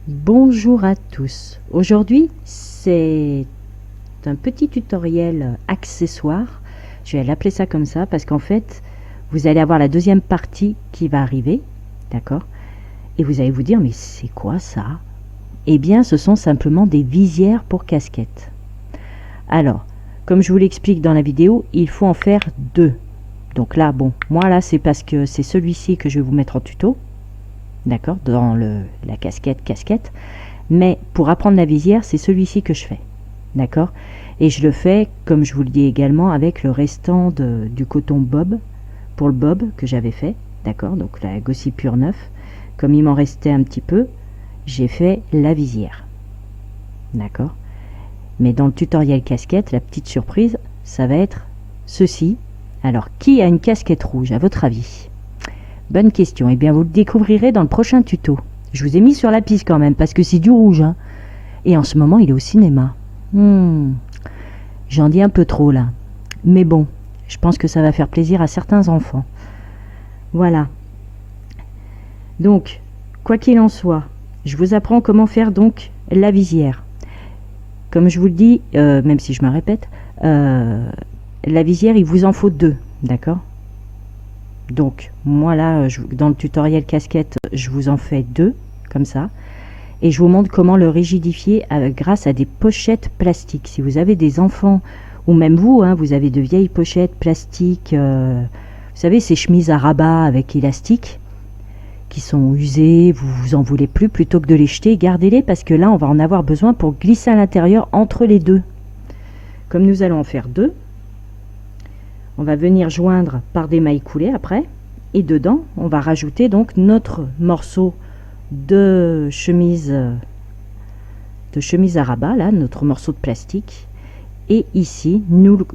Bonjour à tous. Aujourd'hui, c'est un petit tutoriel accessoire. Je vais l'appeler ça comme ça parce qu'en fait, vous allez avoir la deuxième partie qui va arriver. D'accord? Et vous allez vous dire, mais c'est quoi ça? Eh bien, ce sont simplement des visières pour casquettes. Alors, comme je vous l'explique dans la vidéo, il faut en faire deux. Donc là, bon, moi là, c'est parce que c'est celui-ci que je vais vous mettre en tuto. D'accord? Dans la casquette. Mais pour apprendre la visière, c'est celui-ci que je fais. D'accord? Et je le fais, comme je vous le dis également, avec le restant du coton bob, pour le bob que j'avais fait. D'accord? Donc la Gossi Pure 9. Comme il m'en restait un petit peu, j'ai fait la visière. D'accord? Mais dans le tutoriel casquette, la petite surprise, ça va être ceci. Alors, qui a une casquette rouge, à votre avis? Bonne question. Eh bien, vous le découvrirez dans le prochain tuto. Je vous ai mis sur la piste quand même, parce que c'est du rouge. Hein. Et en ce moment, il est au cinéma. J'en dis un peu trop, là. Mais bon, je pense que ça va faire plaisir à certains enfants. Voilà. Donc, quoi qu'il en soit, je vous apprends comment faire donc la visière. Comme je vous le dis, même si je me répète, la visière, il vous en faut deux. D'accord ? Donc, moi là, dans le tutoriel casquette, je vous en fais deux, comme ça. Et je vous montre comment le rigidifier grâce à des pochettes plastiques. Si vous avez des enfants, ou même vous, hein, vous avez de vieilles pochettes plastiques, vous savez, ces chemises à rabat avec élastique, qui sont usées, vous en voulez plus, plutôt que de les jeter, gardez-les, parce que là, on va en avoir besoin pour glisser à l'intérieur entre les deux. Comme nous allons en faire deux, on va venir joindre par des mailles coulées après, et dedans on va rajouter donc notre morceau de chemise à rabat, là, notre morceau de plastique. Et ici nous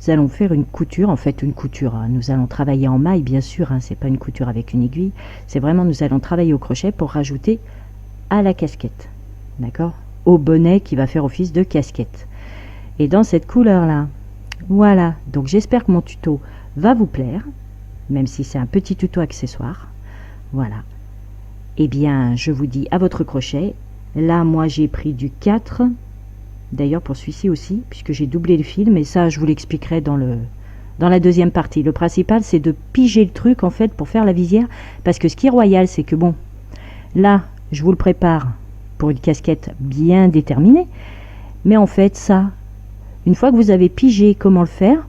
allons faire une couture, en fait une couture, hein. Nous allons travailler en maille bien sûr, hein, c'est pas une couture avec une aiguille, c'est vraiment nous allons travailler au crochet pour rajouter à la casquette, d'accord, au bonnet qui va faire office de casquette. Et dans cette couleur là, voilà, donc j'espère que mon tuto va vous plaire, même si c'est un petit tuto accessoire. Voilà. Eh bien, je vous dis à votre crochet. Là, moi, j'ai pris du 4. D'ailleurs, pour celui-ci aussi, puisque j'ai doublé le fil, mais ça, je vous l'expliquerai dans la deuxième partie. Le principal, c'est de piger le truc, en fait, pour faire la visière. Parce que ce qui est royal, c'est que, bon, là, je vous le prépare pour une casquette bien déterminée. Mais en fait, ça... Une fois que vous avez pigé comment le faire,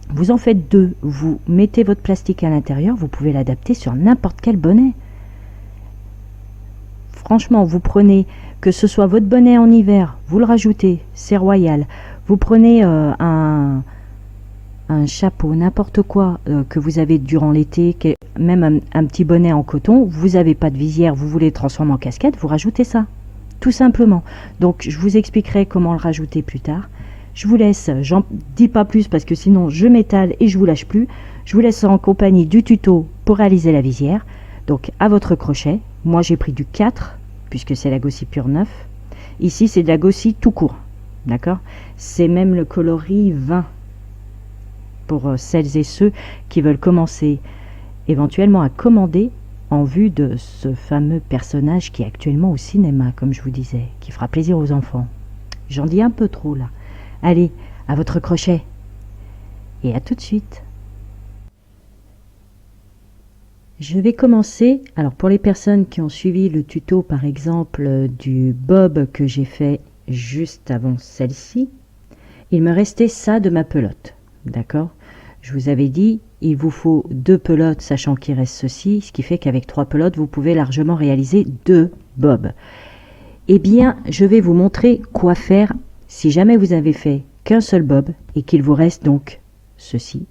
vous en faites deux. Vous mettez votre plastique à l'intérieur, vous pouvez l'adapter sur n'importe quel bonnet. Franchement, vous prenez, que ce soit votre bonnet en hiver, vous le rajoutez, c'est royal. Vous prenez un chapeau, n'importe quoi que vous avez durant l'été, même un petit bonnet en coton, vous n'avez pas de visière, vous voulez le transformer en casquette, vous rajoutez ça. Tout simplement. Donc, je vous expliquerai comment le rajouter plus tard. Je vous laisse, j'en dis pas plus parce que sinon je m'étale et je vous lâche plus. Je vous laisse en compagnie du tuto pour réaliser la visière. Donc à votre crochet, moi j'ai pris du 4 puisque c'est la Gossi Pure 9. Ici c'est de la Gossi tout court, d'accord? C'est même le coloris 20 pour celles et ceux qui veulent commencer éventuellement à commander en vue de ce fameux personnage qui est actuellement au cinéma, comme je vous disais, qui fera plaisir aux enfants. J'en dis un peu trop là. Allez, à votre crochet. Et à tout de suite. Je vais commencer, alors pour les personnes qui ont suivi le tuto par exemple du bob que j'ai fait juste avant celle-ci, il me restait ça de ma pelote, d'accord? Je vous avais dit, il vous faut 2 pelotes sachant qu'il reste ceci, ce qui fait qu'avec 3 pelotes vous pouvez largement réaliser 2 bobs. Eh bien, je vais vous montrer quoi faire si jamais vous avez fait qu'un seul bob et qu'il vous reste donc ceci.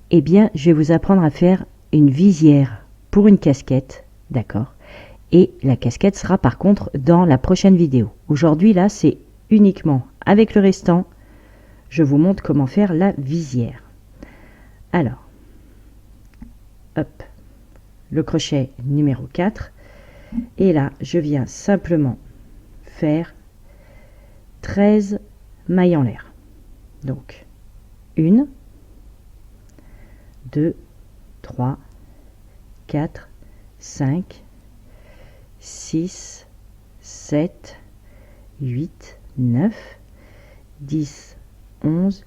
Eh bien, je vais vous apprendre à faire une visière pour une casquette, d'accord? Et la casquette sera par contre dans la prochaine vidéo. Aujourd'hui, là, c'est uniquement avec le restant. Je vous montre comment faire la visière. Alors, hop, le crochet numéro 4. Et là, je viens simplement faire 13 mailles en l'air. Donc, 1, 2, 3, 4, 5, 6, 7, 8, 9, 10, 11,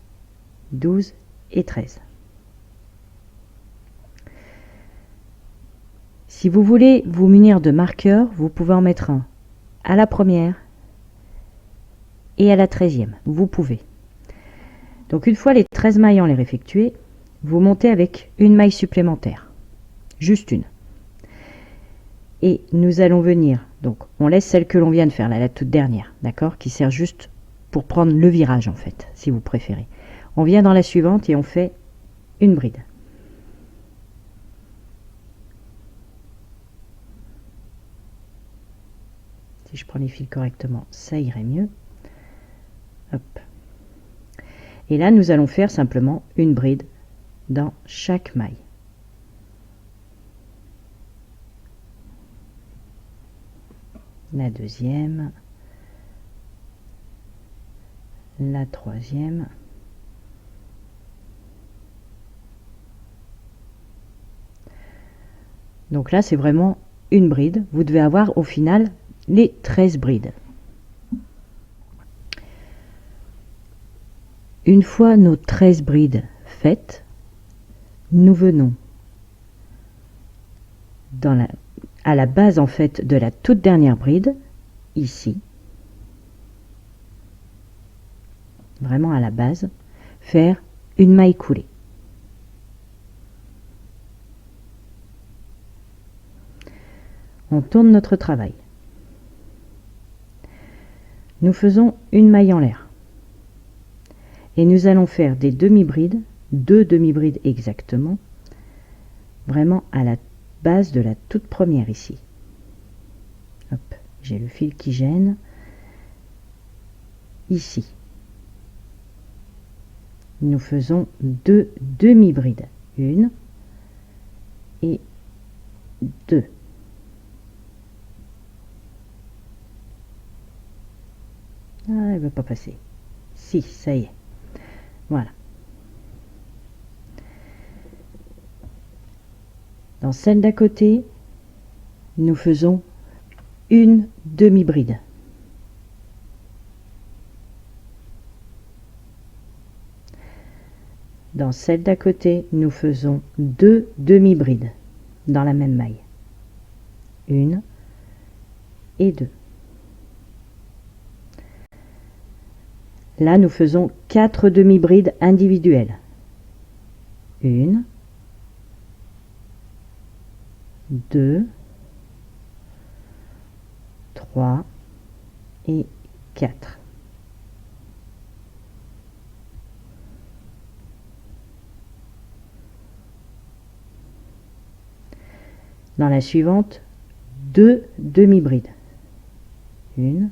12 et 13. Si vous voulez vous munir de marqueurs, vous pouvez en mettre un à la première et à la 13e. Vous pouvez. Donc une fois les 13 mailles en l'air effectuées, vous montez avec une maille supplémentaire. Juste une. Et nous allons venir, donc on laisse celle que l'on vient de faire, là, la toute dernière, d'accord, qui sert juste pour prendre le virage en fait, si vous préférez. On vient dans la suivante et on fait une bride. Si je prends les fils correctement, ça irait mieux. Hop. Et là, nous allons faire simplement une bride dans chaque maille. La deuxième, la troisième, donc là c'est vraiment une bride. Vous devez avoir au final les 13 brides. Une fois nos 13 brides faites, nous venons à la base en fait de la toute dernière bride, ici, vraiment à la base, faire une maille coulée. On tourne notre travail. Nous faisons une maille en l'air. Et nous allons faire des demi-brides, 2 demi-brides exactement, vraiment à la base de la toute première ici. Hop, j'ai le fil qui gêne. Ici. Nous faisons 2 demi-brides. 1 et 2. Ah, elle ne veut pas passer. Si, ça y est. Voilà. Dans celle d'à côté, nous faisons une demi-bride. Dans celle d'à côté, nous faisons 2 demi-brides dans la même maille. 1 et 2. Là, nous faisons 4 demi-brides individuelles. 1, 2, 3 et 4. Dans la suivante, 2 demi-brides. 1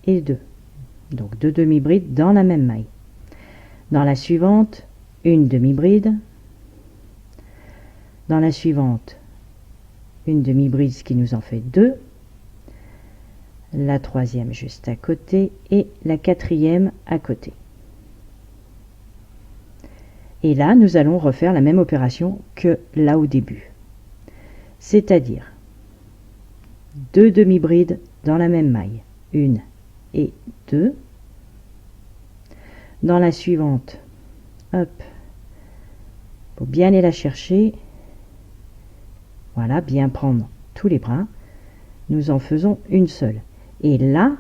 et 2. Donc 2 demi-brides dans la même maille. Dans la suivante, une demi-bride. Dans la suivante, une demi-bride, ce qui nous en fait 2. La troisième juste à côté et la quatrième à côté. Et là, nous allons refaire la même opération que là au début. C'est-à-dire 2 demi-brides dans la même maille. 1 et 2. Dans la suivante, hop, faut bien aller la chercher. Voilà, bien prendre tous les brins. Nous en faisons une seule. Et là,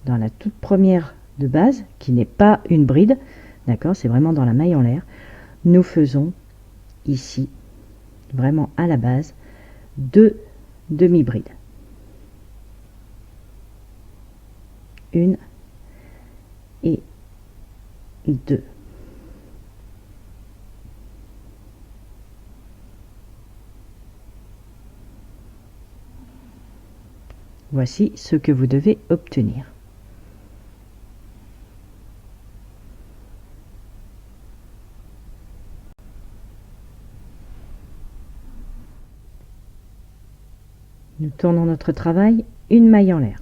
dans la toute première de base, qui n'est pas une bride, d'accord, c'est vraiment dans la maille en l'air, nous faisons ici, vraiment à la base, 2 demi-brides. 1 et 2. Voici ce que vous devez obtenir. Nous tournons notre travail, une maille en l'air.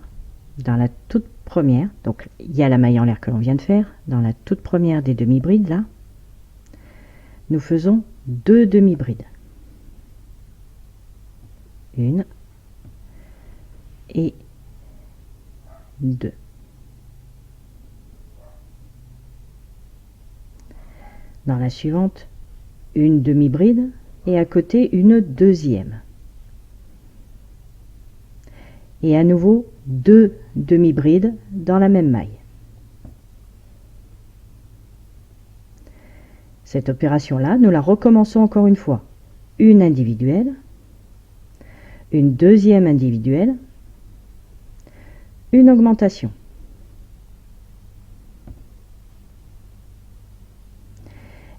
Dans la toute première, donc il y a la maille en l'air que l'on vient de faire, dans la toute première des demi-brides là, nous faisons 2 demi-brides. 1 et 2. Dans la suivante, une demi-bride et à côté une deuxième. Et à nouveau 2 demi-brides dans la même maille. Cette opération-là, nous la recommençons encore une fois. Une individuelle, une deuxième individuelle, une augmentation.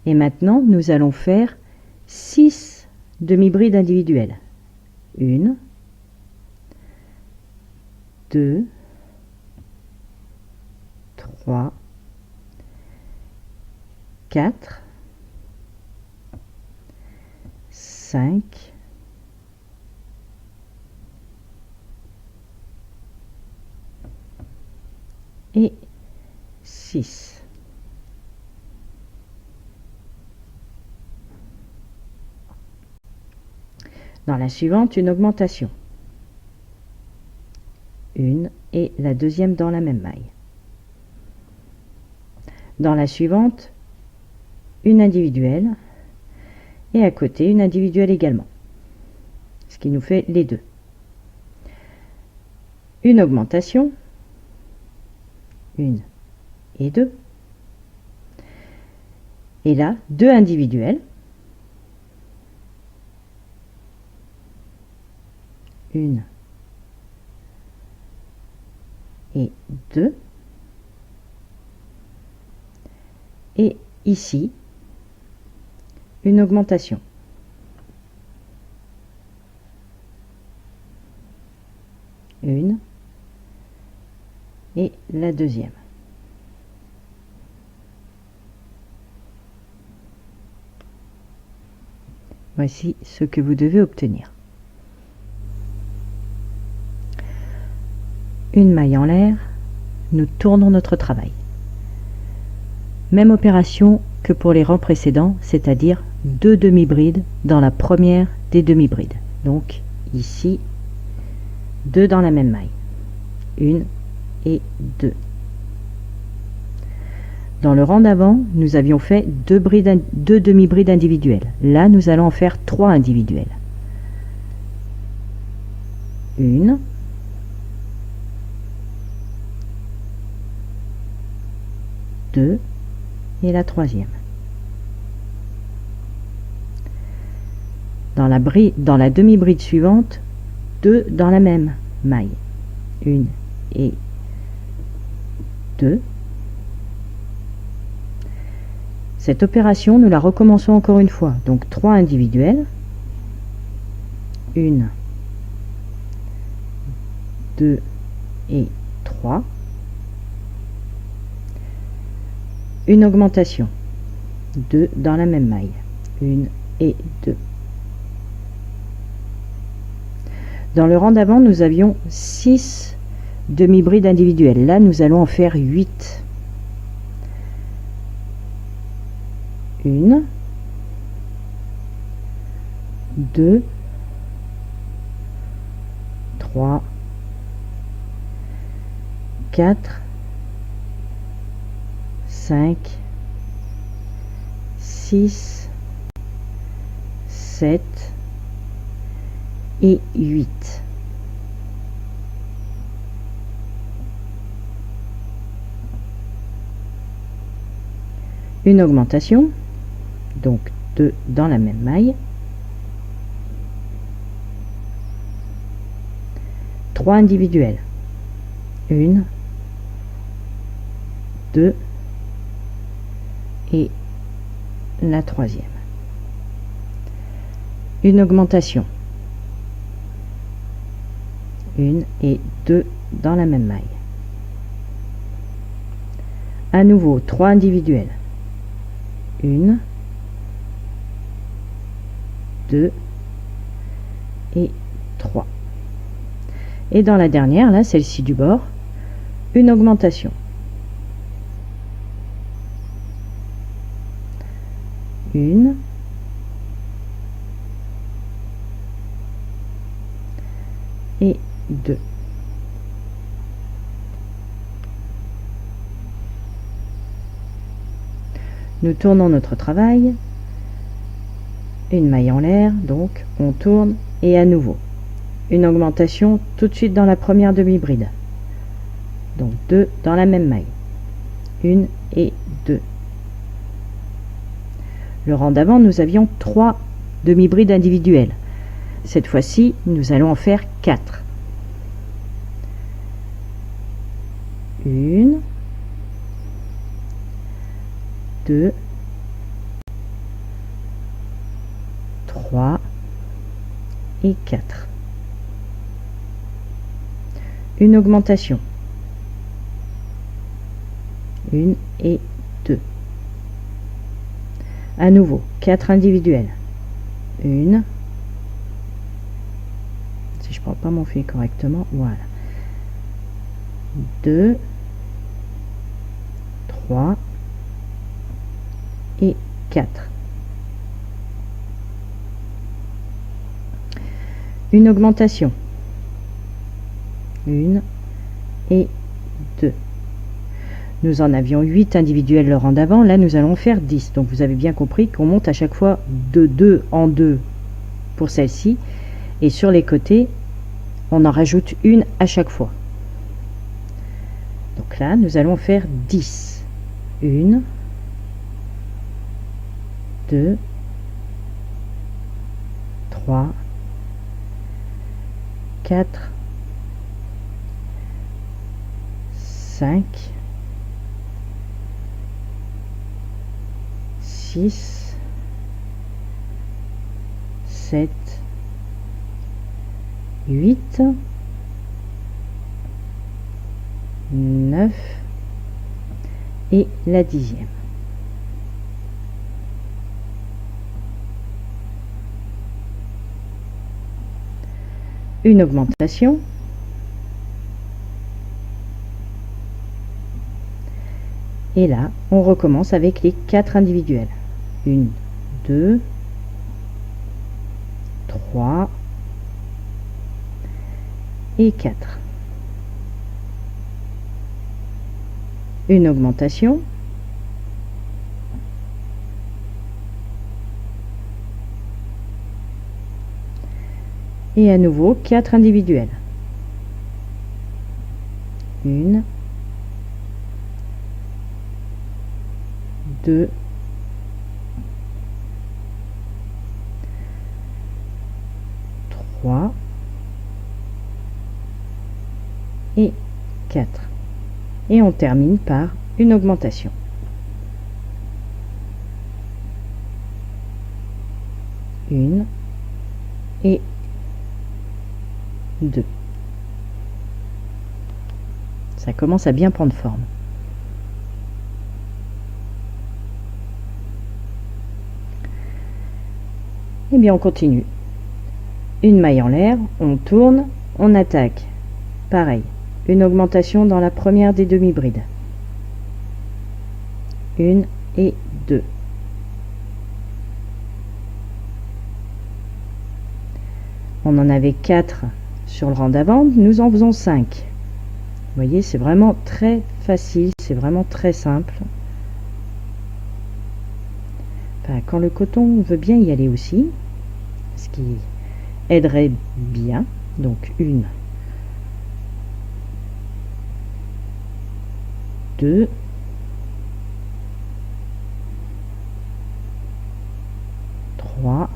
Et maintenant, nous allons faire 6 demi-brides individuelles. 1, 2, 3, 4, 5, 6. Dans la suivante, une augmentation. Une et la deuxième dans la même maille. Dans la suivante, une individuelle et à côté une individuelle également, ce qui nous fait les deux. Une augmentation, 1 et 2, et là 2 individuelles, 1 et 2, et ici une augmentation. Une et la deuxième. Voici ce que vous devez obtenir. Une maille en l'air, nous tournons notre travail. Même opération que pour les rangs précédents, c'est-à-dire 2 demi-brides dans la première des demi-brides. Donc ici, 2 dans la même maille. 1 et 2. Dans le rang d'avant, nous avions fait 2 demi-brides individuelles. Là, nous allons en faire 3 individuelles. 1, 2 et la troisième. Dans la demi-bride suivante, 2 dans la même maille. 1 et 2. Cette opération, nous la recommençons encore une fois. Donc 3 individuelles. 1, 2 et 3. Une augmentation. 2 dans la même maille. 1 et 2. Dans le rang d'avant, nous avions 6 demi-brides individuelles. Là, nous allons en faire 8. 1, 2, 3, 4, 5, 6, 7 et 8. Une augmentation, donc 2 dans la même maille. 3 individuelles. 1, 2 et la troisième. Une augmentation. 1 et 2 dans la même maille. À nouveau 3 individuelles. 1, 2 et 3. Et dans la dernière, là, celle-ci du bord, une augmentation. 1, 2. Nous tournons notre travail, une maille en l'air, donc on tourne et à nouveau une augmentation tout de suite dans la première demi-bride. Donc 2 dans la même maille, 1 et 2. Le rang d'avant, nous avions 3 demi-brides individuelles. Cette fois-ci, nous allons en faire 4. 1, 2, 3 et 4. Une augmentation. 1 et 2. À nouveau, 4 individuels. 1. Si je prends pas mon fil correctement, voilà. 2, 3 et 4. Une augmentation. 1 et 2. Nous en avions 8 individuels le rang d'avant, là nous allons faire 10. Donc vous avez bien compris qu'on monte à chaque fois de 2 en 2 pour celle-ci. Et sur les côtés, on en rajoute une à chaque fois. Donc là, nous allons faire 10. 1, 2, 3, 4, 5, 6, 7, 8, 9 et la 10e. Une augmentation. Et là, on recommence avec les 4 individuels. 1, 2, 3 et 4. Une augmentation. Et à nouveau 4 individuels. 1, 2, 3 et 4. Et on termine par une augmentation. Une et 2. Ça commence à bien prendre forme. Et bien on continue. Une maille en l'air, on tourne, on attaque. Pareil, une augmentation dans la première des demi-brides. 1 et 2. On en avait 4 sur le rang d'avant, nous en faisons 5. Vous voyez, c'est vraiment très facile, c'est vraiment très simple. Enfin, quand le coton veut bien y aller aussi, ce qui aiderait bien. Donc 1, 2, 3,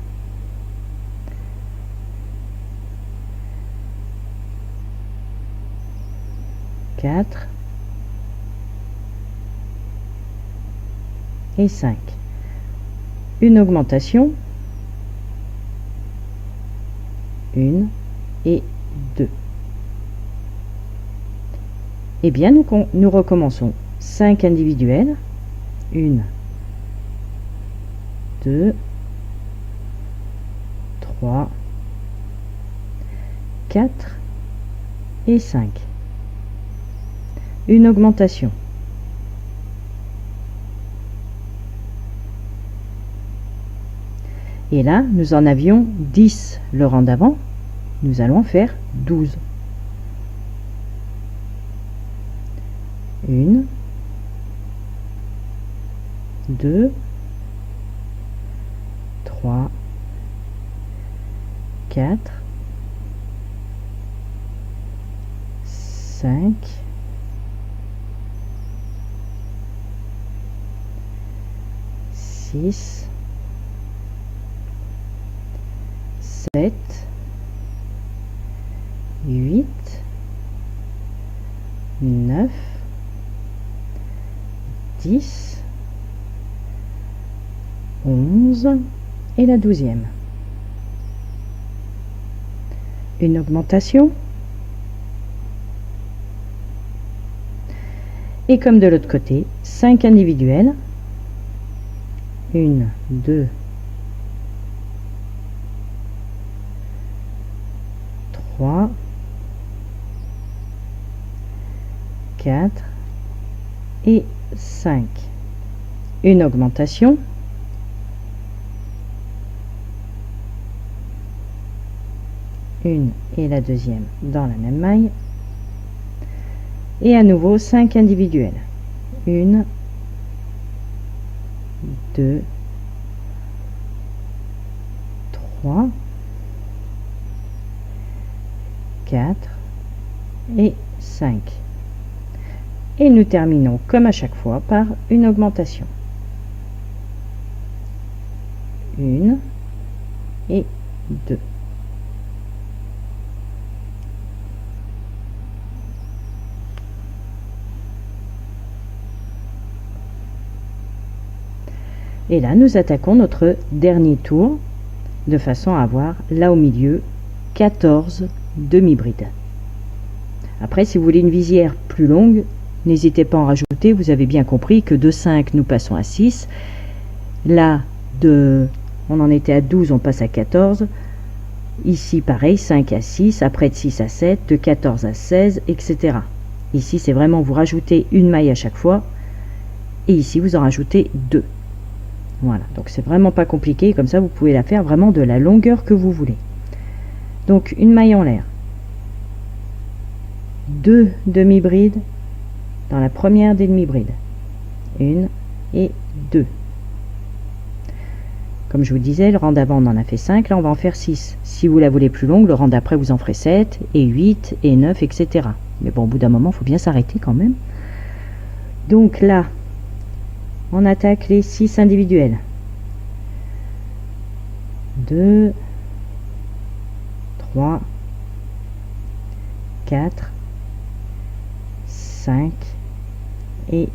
4 et 5. Une augmentation. 1 et 2. Et bien nous recommençons 5 individuels. 1, 2, 3, 4 et 5. Une augmentation. Et là, nous en avions 10 le rang d'avant. Nous allons faire 12. 1, 2, 3, 4, 5, 6, 7, 8, 9, 10, 11 et la 12e. Une augmentation. Et comme de l'autre côté, 5 individuels. 1, 2, 3, 4 et 5. Une augmentation. Une et la deuxième dans la même maille. Et à nouveau 5 individuels. 1, 2, 3, 4 et 5. Et nous terminons comme à chaque fois par une augmentation. 1 et 2. Et là, nous attaquons notre dernier tour de façon à avoir là au milieu 14 demi-brides. Après, si vous voulez une visière plus longue, n'hésitez pas à en rajouter. Vous avez bien compris que de 5, nous passons à 6. Là, on en était à 12, on passe à 14. Ici, pareil, 5 à 6, après de 6 à 7, de 14 à 16, etc. Ici, c'est vraiment vous rajoutez une maille à chaque fois. Et ici, vous en rajoutez 2. Voilà, donc c'est vraiment pas compliqué, comme ça vous pouvez la faire vraiment de la longueur que vous voulez. Donc une maille en l'air, 2 demi-brides dans la première demi-bride, 1 et 2. Comme je vous disais, le rang d'avant on en a fait 5, là on va en faire 6. Si vous la voulez plus longue, le rang d'après vous en ferez 7 et 8 et 9, etc. Mais bon, au bout d'un moment, il faut bien s'arrêter quand même. Donc là, on attaque les 6 individuels. 2, 3, 4, 5 et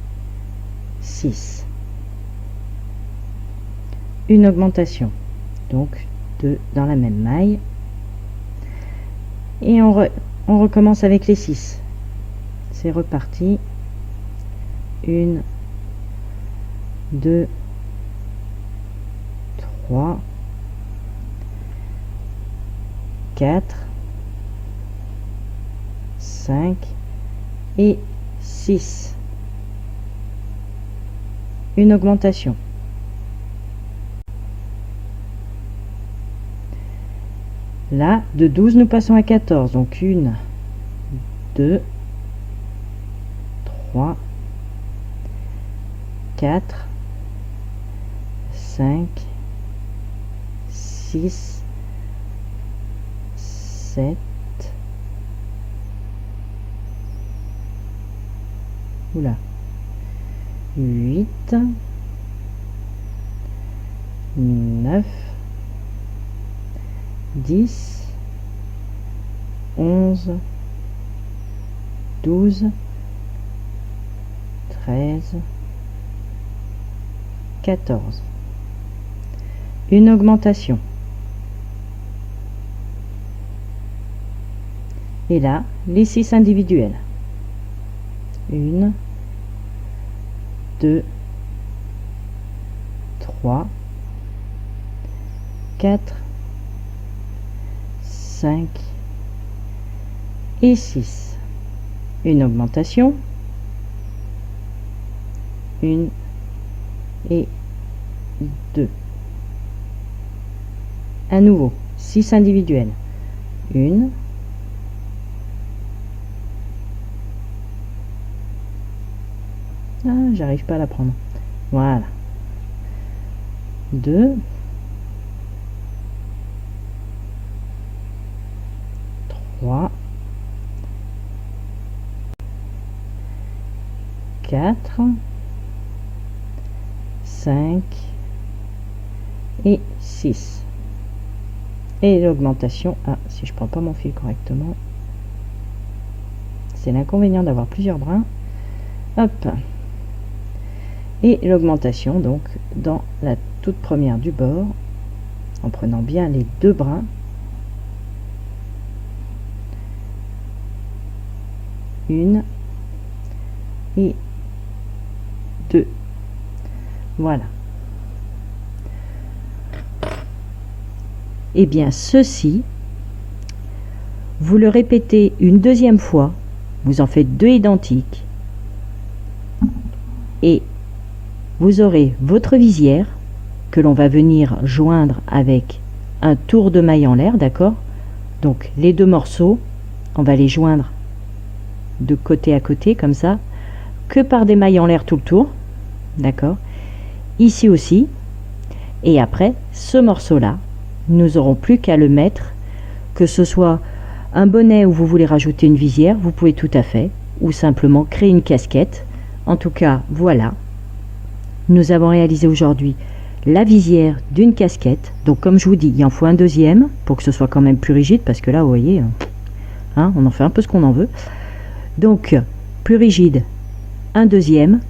6. Une augmentation, donc 2 dans la même maille. Et on recommence avec les 6. C'est reparti. 1, 2, 3, 4, 5 et 6. Une augmentation. Là, de 12, nous passons à 14. Donc 1, 2, 3, 4, 5, 6, 7, oula, 8, 9, 10, 11, 12, 13, 14. Une augmentation. Et là, les 6 individuels. 1, 2, 3, 4, 5 et 6. Une augmentation. 1 et 2. À nouveau, 6 individuels. 1, 'j'arrive pas à la prendre. Voilà. 2, 3, 4, 5 et 6. Et l'augmentation, si je prends pas mon fil correctement, c'est l'inconvénient d'avoir plusieurs brins. Hop. Et l'augmentation donc dans la toute première du bord, en prenant bien les deux brins. Une et deux. Voilà. Et bien ceci, vous le répétez une deuxième fois, vous en faites deux identiques et vous aurez votre visière que l'on va venir joindre avec un tour de maille en l'air, d'accord? Donc les deux morceaux, on va les joindre de côté à côté comme ça, que par des mailles en l'air tout le tour, d'accord? Ici aussi, et après ce morceau là, nous n'aurons plus qu'à le mettre, que ce soit un bonnet où vous voulez rajouter une visière, vous pouvez tout à fait, ou simplement créer une casquette. En tout cas, voilà, nous avons réalisé aujourd'hui la visière d'une casquette. Donc comme je vous dis, il en faut un deuxième pour que ce soit quand même plus rigide, parce que là vous voyez, hein, on en fait un peu ce qu'on en veut. Donc plus rigide, un deuxième.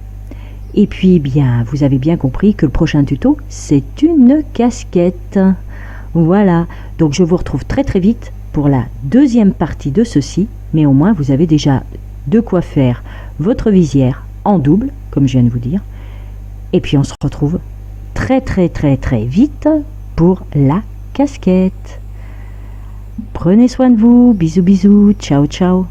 Et puis bien, vous avez bien compris que le prochain tuto, c'est une casquette. Voilà, donc je vous retrouve très très vite pour la deuxième partie de ceci, mais au moins vous avez déjà de quoi faire votre visière en double, comme je viens de vous dire. Et puis on se retrouve très très très très vite pour la casquette. Prenez soin de vous, bisous bisous, ciao ciao.